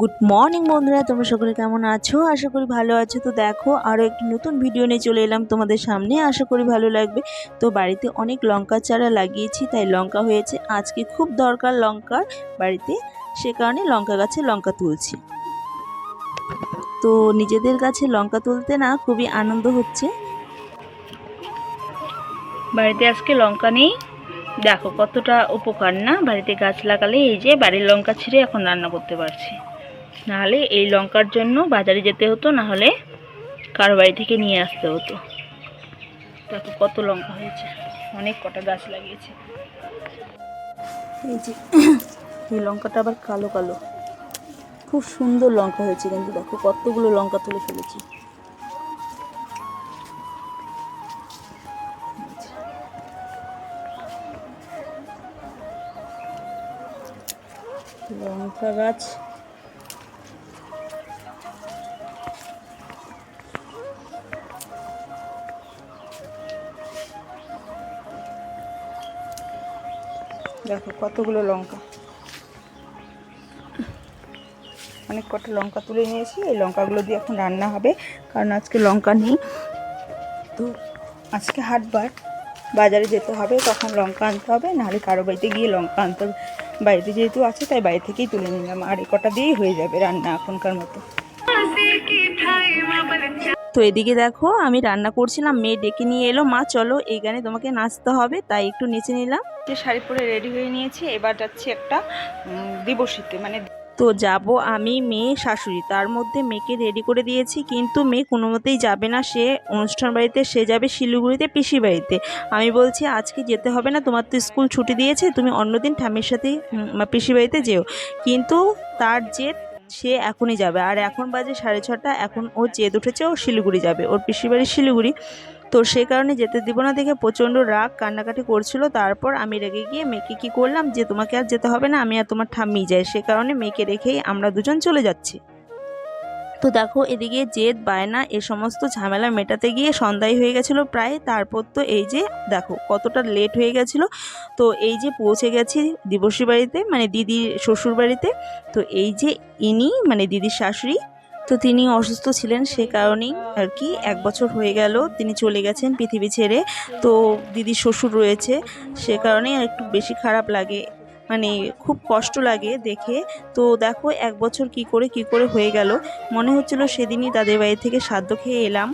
Good morning বন্ধুরা, তোমরা সকলে কেমন আছো? আশা করি ভালো আছো। তো দেখো, আরও একটি নতুন ভিডিও নিয়ে চলে এলাম তোমাদের সামনে। আশা করি ভালো লাগবে। তো বাড়িতে অনেক লঙ্কা চারা লাগিয়েছি, তাই লঙ্কা হয়েছে। আজকে খুব দরকার লঙ্কার বাড়িতে, সে কারণে লঙ্কা গাছে লঙ্কা তুলছি। তো নিজেদের গাছে লঙ্কা তুলতে না খুবই আনন্দ হচ্ছে। বাড়িতে আজকে লঙ্কা নেই, দেখো কতটা উপকার না। বাড়িতে গাছ লাগালে এই যে বাড়ির লঙ্কা ছিঁড়ে এখন রান্না করতে পারছি, নাহলে এই লঙ্কার জন্য বাজারে যেতে হতো, না হলে কারো বাড়ি থেকে নিয়ে আসতে হতো। দেখো কত লঙ্কা হয়েছে, অনেক কটা গাছ লাগিয়েছে। এই যে এই লঙ্কাটা আবার কালো কালো, খুব সুন্দর লঙ্কা হয়েছে। কিন্তু দেখো কতগুলো লঙ্কা তুলে ফেলেছি। লঙ্কা গাছ দেখো কতগুলো লঙ্কা, অনেক কটা লঙ্কা তুলে নিয়েছি। এই লঙ্কাগুলো দিয়ে এখন রান্না হবে, কারণ আজকে লঙ্কা নেই। তো আজকে হাটবার, বাজারে যেতে হবে, তখন লঙ্কা আনতে হবে, নাহলে কারো বাড়িতে গিয়ে লঙ্কা আনতে হবে। বাড়িতে যেহেতু আছে তাই বাড়ি থেকেই তুলে নিলাম, আর এই কটা দিয়েই হয়ে যাবে রান্না এখনকার মতো। তো এদিকে দেখো আমি রান্না করছিলাম, মেয়ে ডেকে নিয়ে এলো, মা চলো এই গানে তোমাকে নাচতে হবে, তাই একটু নেচে নিলাম। যে শাড়ি পরে রেডি হয়ে নিয়েছি, এবার যাচ্ছি একটা দিবসীতে, মানে তো যাব আমি, মেয়ে, শাশুড়ি। তার মধ্যে মেয়েকে রেডি করে দিয়েছি, কিন্তু মেয়ে কোনো মতেই যাবে না। সে অনুষ্ঠান বাড়িতে, সে যাবে শিলিগুড়িতে পিসি বাড়িতে। আমি বলছি আজকে যেতে হবে না, তোমার তো স্কুল ছুটি দিয়েছে, তুমি অন্যদিন ঠাম্মির সাথেই পিসি বাড়িতে যেও। কিন্তু তার জেদ, সে এখনই যাবে। আর এখন বাজে 6:30, এখন ও জেদ উঠেছে, ও শিলিগুড়ি যাবে, ওর পিসির বাড়ি শিলিগুড়ি। তো সেই কারণে যেতে দিব না দেখে প্রচণ্ড রাগ, কান্নাকাটি করছিল। তারপর আমি রেগে গিয়ে মেয়েকে কী করলাম, যে তোমাকে আর যেতে হবে না, আমি আর তোমার ঠাম্মি যাই। সে কারণে মেয়েকে রেখেই আমরা দুজন চলে যাচ্ছি। তো দেখো এদিকে জেদ, বায়না, এ সমস্ত ঝামেলা মেটাতে গিয়ে সন্ধ্যায় হয়ে গেছিলো প্রায়। তারপর তো এই যে দেখো কতটা লেট হয়ে গেছিলো। তো এই যে পৌঁছে গেছি দিবসী বাড়িতে, মানে দিদির শ্বশুর বাড়িতে। তো এই যে ইনি মানে দিদির শাশুড়ি, তো তিনি অসুস্থ ছিলেন, সে কারণেই আর কি 1 বছর হয়ে গেল তিনি চলে গেছেন পৃথিবী ছেড়ে। তো দিদির শ্বশুর রয়েছে, সে কারণেই একটু বেশি খারাপ লাগে, মানে খুব কষ্ট লাগে দেখে। তো দেখো 1 বছর কি করে হয়ে গেল, মনে হচ্ছিল সেদিনই তাদের বাড়ি থেকে সাধ্য খেয়ে এলাম।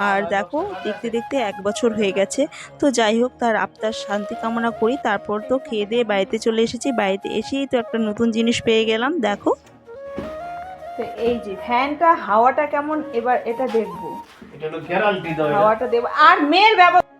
আর দেখো দেখতে দেখতে 1 বছর হয়ে গেছে। তো যাই হোক, তার আত্মার শান্তি কামনা করি। তারপর তো খেয়ে দিয়ে বাড়িতে চলে এসেছি। বাড়িতে এসেই তো একটা নতুন জিনিস পেয়ে গেলাম, দেখো। তো এই যে ফ্যানটা, হাওয়াটা কেমন এবার এটা দেখবো, হাওয়াটা দেবো। আর মেয়ের ব্যবস্থা,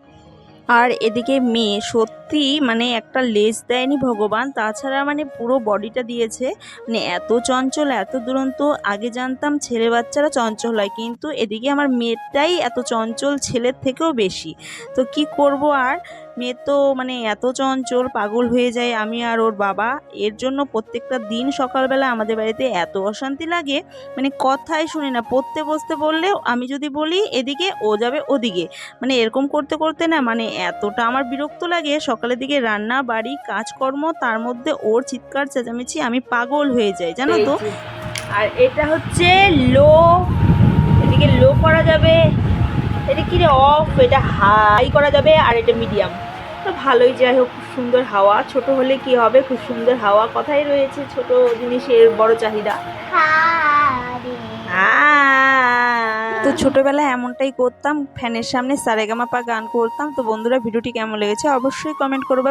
আর এদিকে মেয়ে সত্যি মানে একটা লেজ দেয়নি ভগবান, তাছাড়া মানে পুরো বডিটা দিয়েছে। মানে এত চঞ্চল, এত দুরন্ত। আগে জানতাম ছেলে বাচ্চারা চঞ্চল হয়, কিন্তু এদিকে আমার মেয়েটাই এত চঞ্চল, ছেলের থেকেও বেশি। তো কি করব আর, মেয়ে তো মানে এত চঞ্চল, পাগল হয়ে যায় আমি আর ওর বাবা। এর জন্য প্রত্যেকটা দিন সকালবেলা আমাদের বাড়িতে এত অশান্তি লাগে, মানে কথাই শুনি না। পড়তে বসতে বললেও আমি যদি বলি এদিকে, ও যাবে ওদিকে। মানে এরকম করতে করতে না মানে এতটা আমার বিরক্ত লাগে। সকালের দিকে রান্না বাড়ি কাজকর্ম, তার মধ্যে ওর চিৎকার চেঁচামেচি, আমি পাগল হয়ে যাই জানো তো। আর এটা হচ্ছে লো, এদিকে লো করা যাবে, এটা কি রে অফ, এটা হাই করা যাবে, আর এটা মিডিয়াম। তো ভালোই, যাই হোক, খুব সুন্দর হাওয়া। ছোট হলে কি হবে, খুব সুন্দর হাওয়া, কথাই রয়েছে ছোট জিনিসের বড় চাহিদা। তো ছোটবেলায় এমনটাই করতাম, ফ্যানের সামনে সারেগামাপা গান করতাম। তো বন্ধুরা, ভিডিওটি কেমন লেগেছে অবশ্যই কমেন্ট করবে।